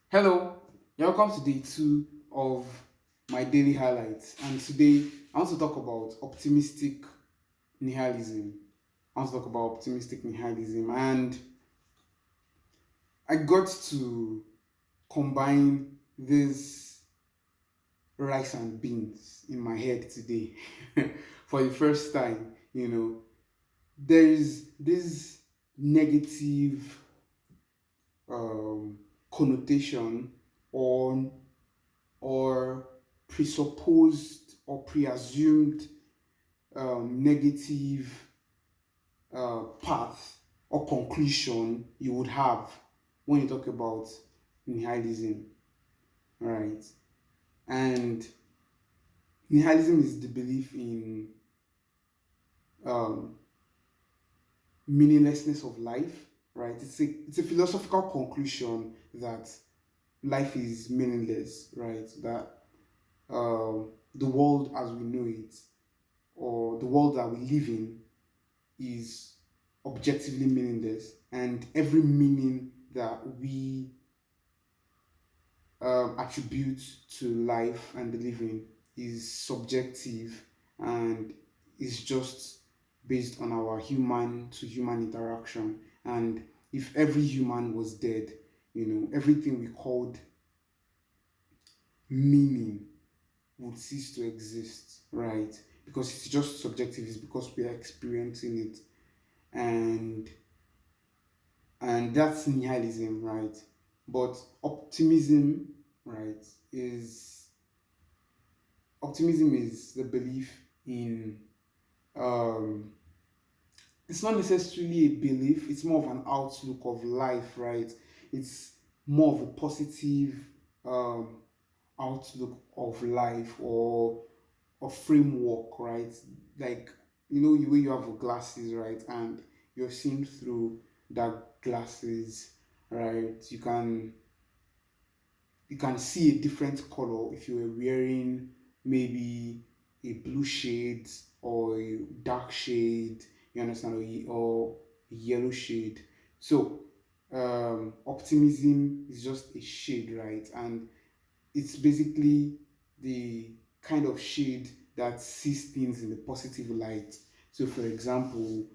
Hello, welcome to day two of my daily highlights. And today I want to talk about optimistic nihilism. I want to talk about optimistic nihilism, and I got to combine this rice and beans in my head today for the first time. There is this negative connotation on or presupposed or preassumed negative path or conclusion you would have when you talk about nihilism, right? And nihilism is the belief in um, meaninglessness of life, right? It's a philosophical conclusion that life is meaningless, right? That the world as we know it, or the world that we live in, is objectively meaningless, and every meaning that we attribute to life and the living is subjective and is just based on our human to human interaction. And if every human was dead, everything we called meaning would cease to exist, right? Because it's just subjective, it's because we are experiencing it. And and that's nihilism, right? But optimism, right, is optimism is the belief in um it's not necessarily a belief, it's more of an outlook of life, right? It's more of a positive um outlook of life, or a framework, right? Like, the way you have glasses, right? And you're seeing through that glasses, right? You can see a different color if you were wearing maybe a blue shade or a dark shade, you understand, or a yellow shade. So optimism is just a shade, right? And it's basically the kind of shade that sees things in the positive light. So, for example,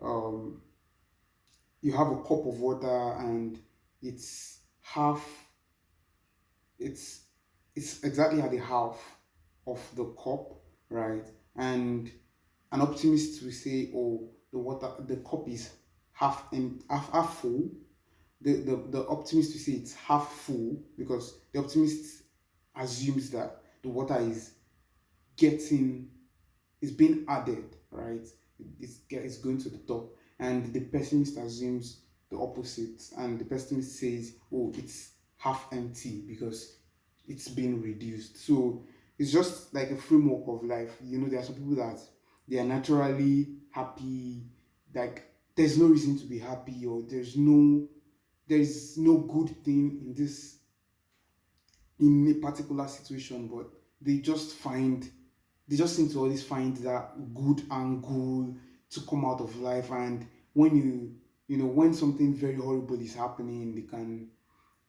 um, you have a cup of water, and it's half. It's it's exactly at the half of the cup, right? And an optimist will say, "Oh, the cup is half full." The optimist will say it's half full, because the optimist assumes that the water getting is being added, right? It's going to the top, and the pessimist assumes the opposite, and the pessimist says, "Oh, it's half empty because it's being reduced." So it's just like a framework of life. There are some people that they are naturally happy, like there's no reason to be happy, or there's no good thing in a particular situation, but they just find they just seem to always find that good angle to come out of life. And when something very horrible is happening, they can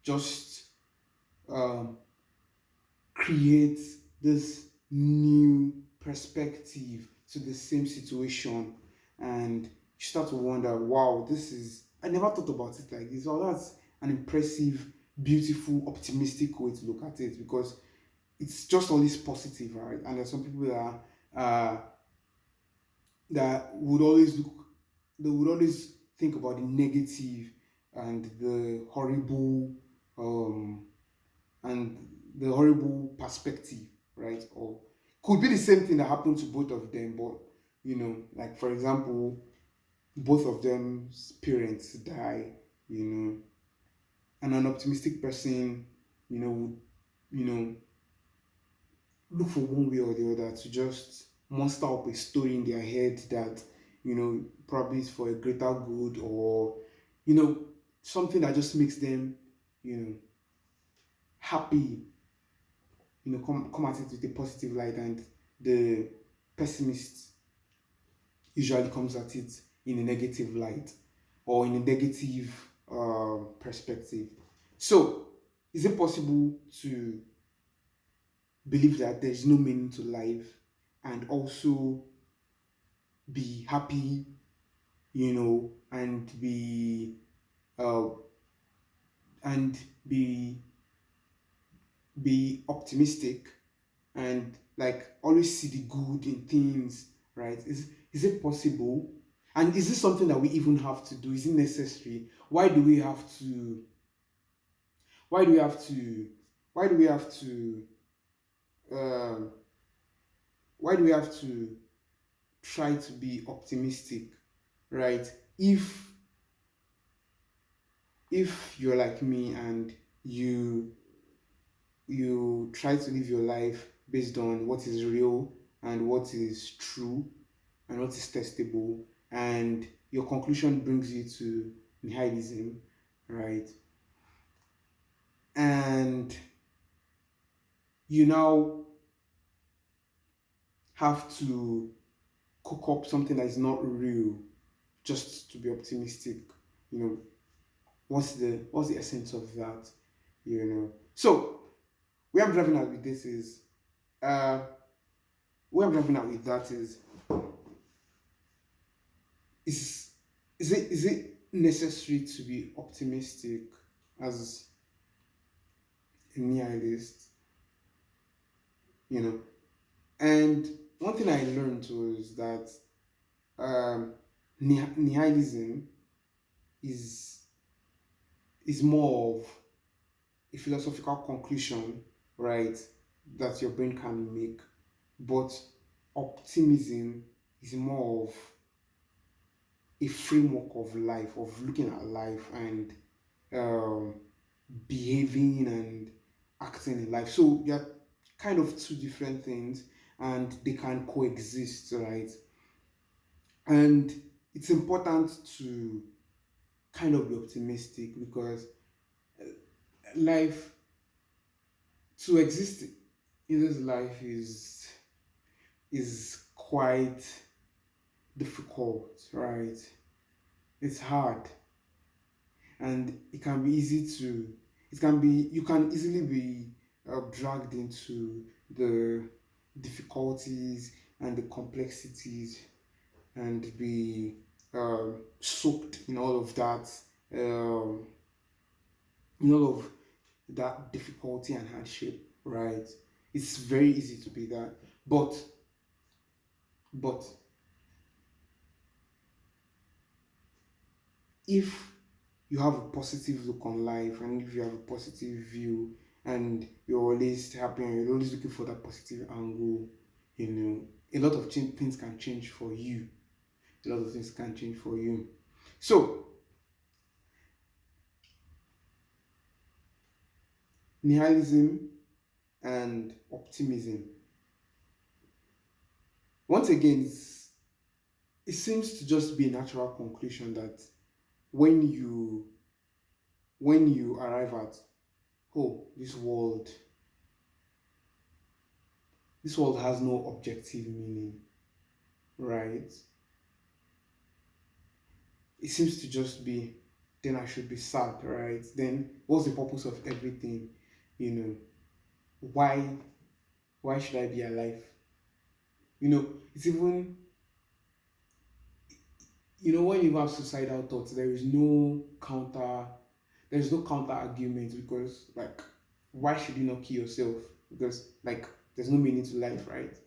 just um, create this new perspective to the same situation. And you start to wonder, wow, I never thought about it like this. Oh, that's an impressive, beautiful, optimistic way to look at it, because it's just always positive, right? And there's some people that would always think about the negative and um the horrible perspective, right? Or could be the same thing that happened to both of them, but like, for example, both of them's parents die, you know, and an optimistic person, would you know look for one way or the other to just muster up a story in their head that probably is for a greater good, or something that just makes them you know happy, come at it with a positive light. And the pessimist usually comes at it in a negative light, or in a negative perspective. So, is it possible to believe that there's no meaning to life and also be happy, and uh, and be optimistic and like always see the good in things, right? Is it possible? And is this something that we even have to do? Is it necessary? Why do we have to why do we have to um why do we have to try to be optimistic, right? If you're like me and you try to live your life based on what is real and what is true and what is testable, and your conclusion brings you to nihilism, right? And you now have to cook up something that is not real just to be optimistic. You know, what's the essence of that? So where I'm driving at with this is uh where I'm driving at with that is is it necessary to be optimistic as a nihilist? You know, and one thing I learned was that nihilism is more of a philosophical conclusion, right? That your brain can make, but optimism is more of a framework of life, of looking at life and um, behaving and acting in life. So they're kind of two different things and they can coexist, right? And it's important to kind of be optimistic because life, to exist in this life is quite difficult, right? It's hard and it can be you can easily be dragged into the difficulties and the complexities and be soaked in all of that, in all of that difficulty and hardship, right? It's very easy to be that, but if you have a positive look on life and if you have a positive view and you're always happy and you're always looking for that positive angle, a lot of things can change for you. A lot of things can change for you. So, nihilism and optimism. Once again, it seems to just be a natural conclusion that when you arrive at, oh, this world has no objective meaning, right? It seems to just be, then I should be sad, right? Then what's the purpose of everything? You know, why should I be alive? It's even, when you have suicidal thoughts, there's no counter argument because, like, why should you not kill yourself? Because, like, there's no meaning to life, right?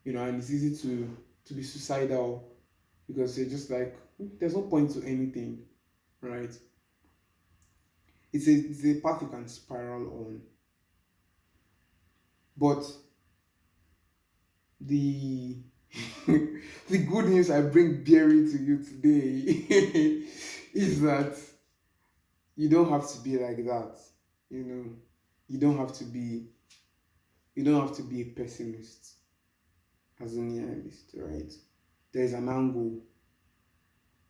And it's easy to be suicidal because you're just like, there's no point to anything, right? It's a path you can spiral on. But the the good news I bring bearing to you today is that you don't have to be like that. You know, you don't have to be a pessimist as a nihilist, right? There's an angle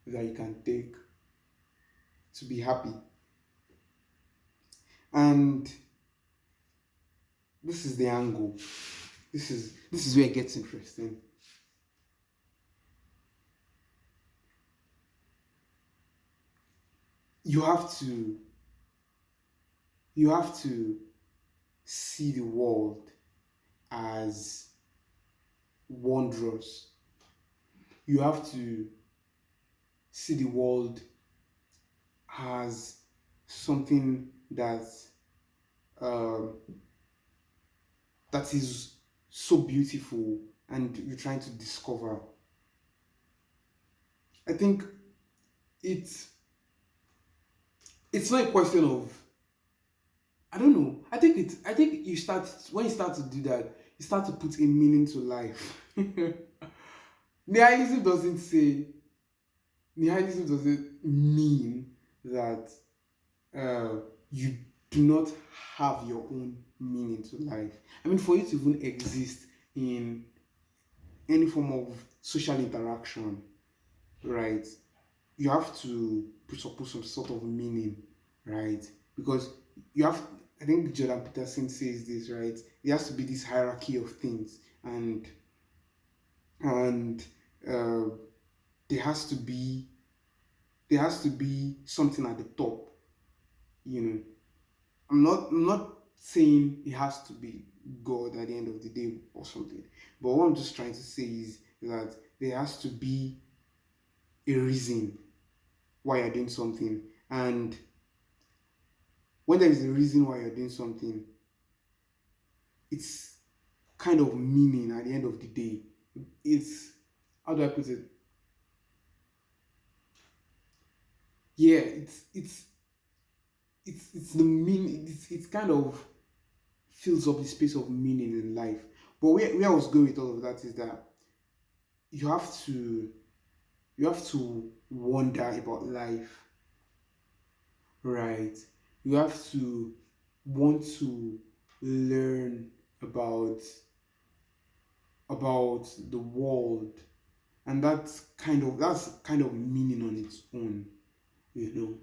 that you can take to be happy. And this is the angle. This is where it gets interesting. you have to you have to see the world as wondrous. You have to see the world as something um, that is so beautiful and you're trying to discover. I think it's it's not a question of, I don't know. I think you start when you start to do that, you start to put a meaning to life. Nihilism doesn't say Nihilism doesn't mean that uh, you do not have your own meaning to life. I mean, for you to even exist in any form of social interaction, right? You have to presuppose some sort of meaning, right? Because you have, I think Jordan Peterson says this, right? There has to be this hierarchy of things, and uh, there has to be something at the top, you know. I'm not saying it has to be God at the end of the day or something, but what I'm just trying to say is that there has to be a reason why you're doing something, and when there is a reason why you're doing something, it's kind of meaning at the end of the day. It's, how do I put it? Yeah, it's the meaning. It's kind of fills up the space of meaning in life. But where I was going with all of that is that you have to wonder about life, right? You have to want to learn about the world, and that's kind of meaning on its own, you know.